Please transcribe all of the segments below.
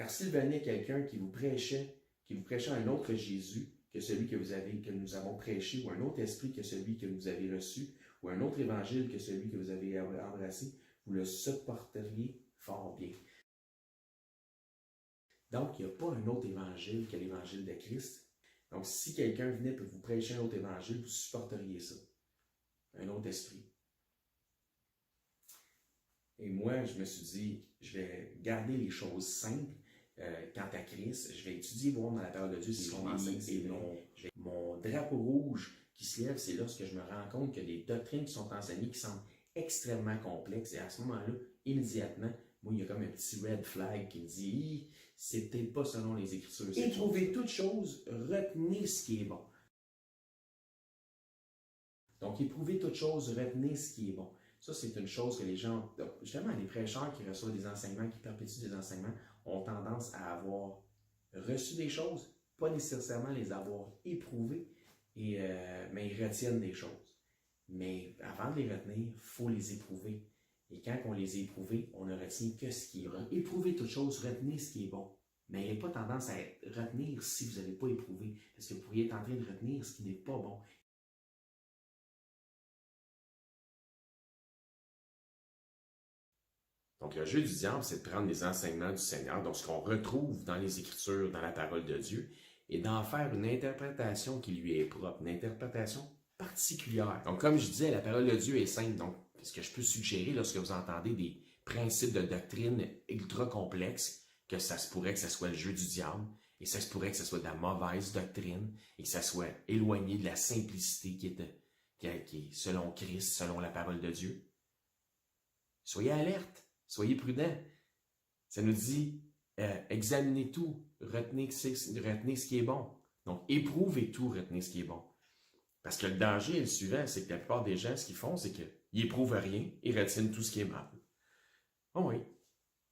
Car s'il venait quelqu'un qui vous prêchait un autre Jésus que celui que nous avons prêché, ou un autre esprit que celui que vous avez reçu, ou un autre évangile que celui que vous avez embrassé, vous le supporteriez fort bien. Donc, il n'y a pas un autre évangile que l'évangile de Christ. Donc, si quelqu'un venait pour vous prêcher un autre évangile, vous supporteriez ça. Un autre esprit. Et moi, je me suis dit, je vais garder les choses simples quant à Christ. Je vais étudier, voir dans la parole de Dieu si on m'enseigne, c'est vrai. Mon drapeau rouge qui se lève, c'est lorsque je me rends compte qu'il y a des doctrines qui sont enseignées qui semblent extrêmement complexes. Et à ce moment-là, immédiatement, moi, il y a comme un petit red flag qui me dit « c'est peut-être pas selon les Écritures. » Éprouvez toute chose, retenez ce qui est bon. Donc, éprouvez toute chose, retenez ce qui est bon. Ça, c'est une chose que les gens, justement, les prêcheurs qui reçoivent des enseignements, qui perpétuent des enseignements, ont tendance à avoir reçu des choses, pas nécessairement les avoir éprouvées, mais ils retiennent des choses. Mais avant de les retenir, il faut les éprouver. Et quand on les a éprouvés, on ne retient que ce qui est bon. Éprouvez toute chose, retenez ce qui est bon. Mais n'ayez pas tendance à retenir si vous n'avez pas éprouvé, parce que vous pourriez être en train de retenir ce qui n'est pas bon. Donc, le jeu du diable, c'est de prendre les enseignements du Seigneur, donc ce qu'on retrouve dans les Écritures, dans la parole de Dieu, et d'en faire une interprétation qui lui est propre, une interprétation particulière. Donc, comme je disais, la parole de Dieu est simple. Donc, ce que je peux suggérer lorsque vous entendez des principes de doctrine ultra complexes, que ça se pourrait que ce soit le jeu du diable, et ça se pourrait que ce soit de la mauvaise doctrine, et que ça soit éloigné de la simplicité qui est selon Christ, selon la parole de Dieu. Soyez alerte. Soyez prudents. Ça nous dit, examinez tout, retenez ce qui est bon. Donc, éprouvez tout, retenez ce qui est bon. Parce que le danger est le suivant, c'est que la plupart des gens, ce qu'ils font, c'est qu'ils n'éprouvent rien et retiennent tout ce qui est mal. Oh oui.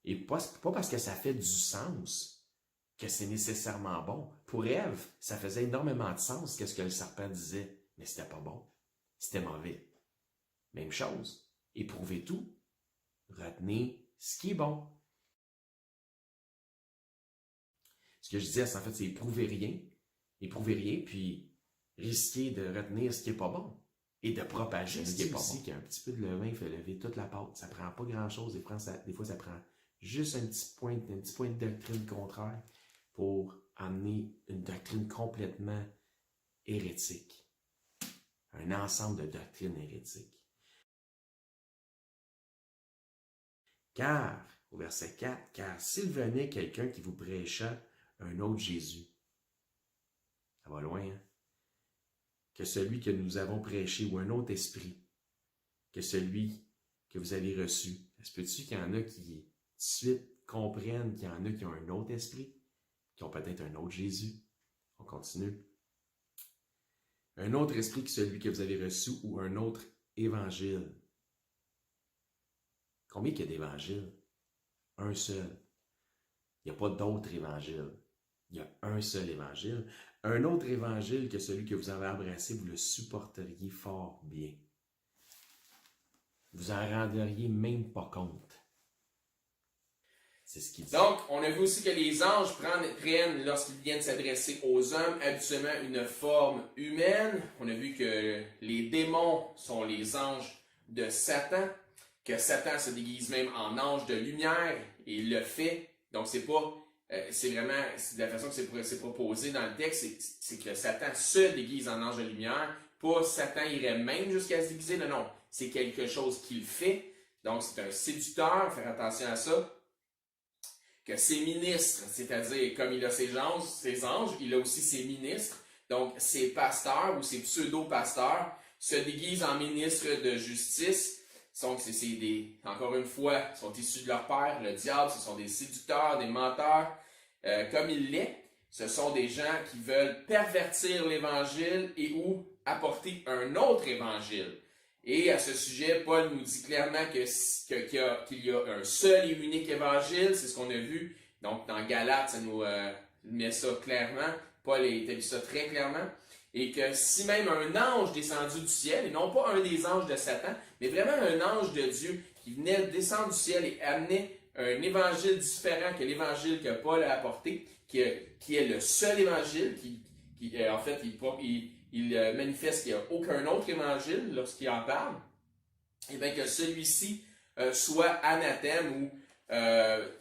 Et pas parce que ça fait du sens que c'est nécessairement bon. Pour Ève, ça faisait énormément de sens qu'est-ce que le serpent disait, mais c'était pas bon. C'était mauvais. Même chose. Éprouvez tout. Retenez ce qui est bon. Ce que je disais, en fait, c'est éprouver rien, puis risquer de retenir ce qui n'est pas bon et de propager ce qui n'est pas bon. Qu'un petit peu de levain fait lever toute la pâte. Ça ne prend pas grand-chose. Des fois, ça prend juste un petit point de doctrine contraire pour amener une doctrine complètement hérétique. Un ensemble de doctrines hérétiques. Car, au verset 4, car s'il venait quelqu'un qui vous prêchait un autre Jésus, ça va loin, hein? Que celui que nous avons prêché, ou un autre esprit, que celui que vous avez reçu. Est-ce peut-tu qu'il y en a qui, tout de suite, comprennent qu'il y en a qui ont un autre esprit, qui ont peut-être un autre Jésus? On continue. Un autre esprit que celui que vous avez reçu, ou un autre évangile. Combien il y a d'évangiles? Un seul. Il n'y a pas d'autre évangile. Il y a un seul évangile. Un autre évangile que celui que vous avez embrassé, vous le supporteriez fort bien. Vous en rendriez même pas compte. C'est ce qu'il dit. Donc, on a vu aussi que les anges prennent, lorsqu'ils viennent s'adresser aux hommes, habituellement une forme humaine. On a vu que les démons sont les anges de Satan, que Satan se déguise même en ange de lumière, et il le fait. Donc, c'est la façon que c'est proposé dans le texte, c'est que Satan se déguise en ange de lumière. Pas Satan irait même jusqu'à se déguiser, non. C'est quelque chose qu'il fait. Donc, c'est un séducteur, faire attention à ça. Que ses ministres, c'est-à-dire, comme il a ses anges, il a aussi ses ministres. Donc, ses pasteurs ou ses pseudo-pasteurs se déguisent en ministres de justice. Donc, encore une fois, sont issus de leur père, le diable. Ce sont des séducteurs, des menteurs. Comme il l'est, ce sont des gens qui veulent pervertir l'évangile et ou apporter un autre évangile. Et à ce sujet, Paul nous dit clairement qu'il y a un seul et unique évangile. C'est ce qu'on a vu. Donc, dans Galates, ça nous met ça clairement. Paul a établi ça très clairement. Et que si même un ange descendu du ciel, et non pas un des anges de Satan, mais vraiment un ange de Dieu qui venait descendre du ciel et amenait un évangile différent que l'évangile que Paul a apporté, qui est le seul évangile en fait, il manifeste qu'il n'y a aucun autre évangile lorsqu'il en parle, et bien que celui-ci soit anathème ou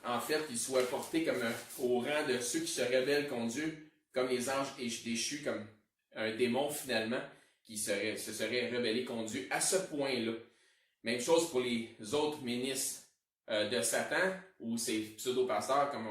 en fait qu'il soit porté comme au rang de ceux qui se rebellent contre Dieu, comme les anges déchus, comme un démon finalement qui se serait rebellé contre Dieu à ce point-là. Même chose pour les autres ministres de Satan ou ces pseudo-pasteurs, comme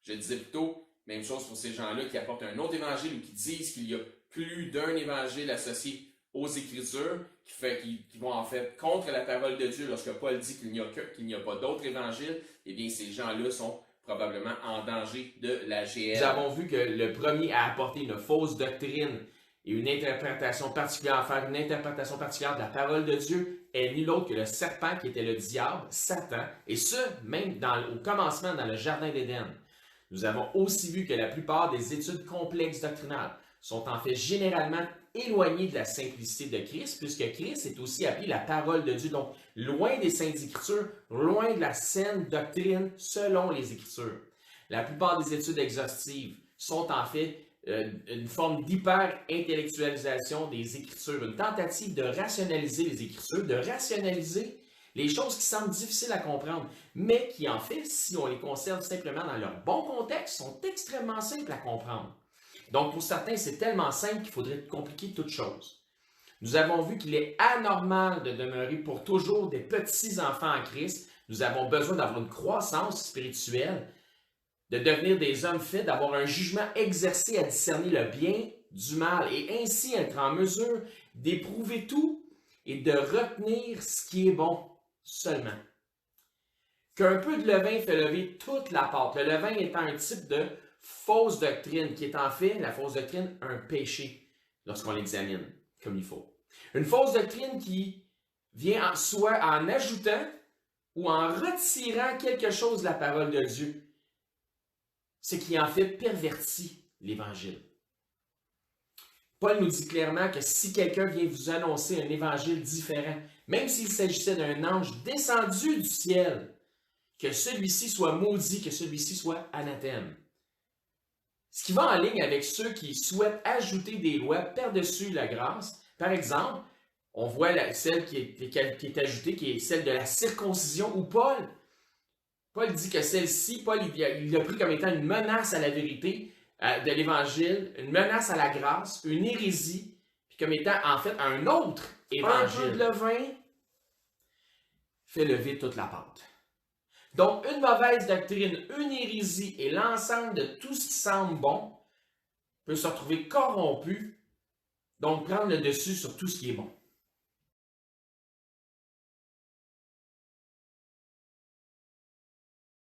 je disais plus tôt. Même chose pour ces gens-là qui apportent un autre évangile ou qui disent qu'il y a plus d'un évangile associé aux Écritures, qui vont en fait contre la parole de Dieu lorsque Paul dit qu'il n'y a pas d'autre évangile. Eh bien, ces gens-là sont probablement en danger de la GL. Nous avons vu que le premier a apporté une fausse doctrine et une interprétation particulière, faire une interprétation particulière de la parole de Dieu est nul autre que le serpent qui était le diable, Satan, et ce, même au commencement dans le Jardin d'Éden. Nous avons aussi vu que la plupart des études complexes doctrinales sont en fait généralement éloignées de la simplicité de Christ, puisque Christ est aussi appelé la parole de Dieu, donc loin des saintes Écritures, loin de la saine doctrine selon les Écritures. La plupart des études exhaustives sont en fait une forme d'hyper-intellectualisation des Écritures, une tentative de rationaliser les Écritures, de rationaliser les choses qui semblent difficiles à comprendre, mais qui en fait, si on les conserve simplement dans leur bon contexte, sont extrêmement simples à comprendre. Donc pour certains, c'est tellement simple qu'il faudrait compliquer toute chose. Nous avons vu qu'il est anormal de demeurer pour toujours des petits-enfants en Christ. Nous avons besoin d'avoir une croissance spirituelle, de devenir des hommes faits, d'avoir un jugement exercé à discerner le bien du mal et ainsi être en mesure d'éprouver tout et de retenir ce qui est bon seulement. Qu'un peu de levain fait lever toute la pâte. Le levain étant un type de fausse doctrine qui est en fait, la fausse doctrine, un péché lorsqu'on l'examine comme il faut. Une fausse doctrine qui vient soit en ajoutant ou en retirant quelque chose de la parole de Dieu, ce qui en fait pervertit l'Évangile. Paul nous dit clairement que si quelqu'un vient vous annoncer un évangile différent, même s'il s'agissait d'un ange descendu du ciel, que celui-ci soit maudit, que celui-ci soit anathème. Ce qui va en ligne avec ceux qui souhaitent ajouter des lois par-dessus la grâce. Par exemple, on voit celle qui est ajoutée, qui est celle de la circoncision, où Paul dit que celle-ci, Paul il l'a pris comme étant une menace à la vérité de l'Évangile, une menace à la grâce, une hérésie, puis comme étant en fait un autre évangile. Un peu de levain fait lever toute la pâte. Donc, une mauvaise doctrine, une hérésie et l'ensemble de tout ce qui semble bon peut se retrouver corrompu, donc prendre le dessus sur tout ce qui est bon.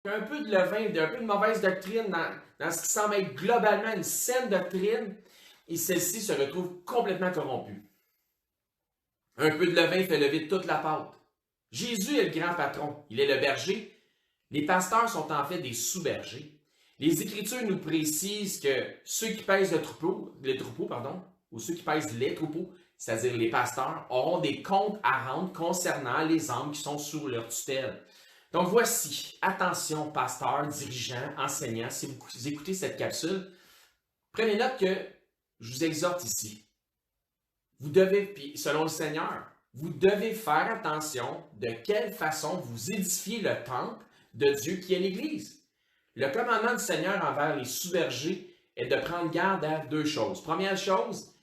Un peu de levain, un peu de mauvaise doctrine dans ce qui semble être globalement une saine doctrine, et celle-ci se retrouve complètement corrompue. Un peu de levain fait lever toute la pâte. Jésus est le grand patron, il est le berger. Les pasteurs sont en fait des sous-bergers. Les Écritures nous précisent que ceux qui pèsent ou ceux qui pèsent les troupeaux, c'est-à-dire les pasteurs, auront des comptes à rendre concernant les âmes qui sont sous leur tutelle. Donc voici, attention pasteurs, dirigeants, enseignants, si vous écoutez cette capsule, prenez note que je vous exhorte ici. Vous devez, puis selon le Seigneur, vous devez faire attention de quelle façon vous édifiez le temple de Dieu qui est l'Église. Le commandement du Seigneur envers les sous-bergers est de prendre garde à deux choses. Première chose,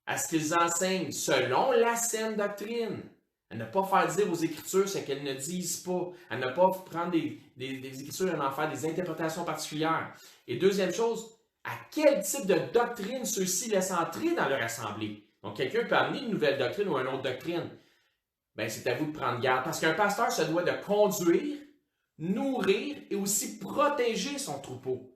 à ce qu'ils enseignent selon la saine doctrine. À ne pas faire dire aux Écritures ce qu'elles ne disent pas. À ne pas prendre des Écritures et en faire des interprétations particulières. Et deuxième chose, à quel type de doctrine ceux-ci laissent entrer dans leur assemblée. Donc, quelqu'un peut amener une nouvelle doctrine ou une autre doctrine. Bien, c'est à vous de prendre garde. Parce qu'un pasteur se doit de conduire, nourrir et aussi protéger son troupeau.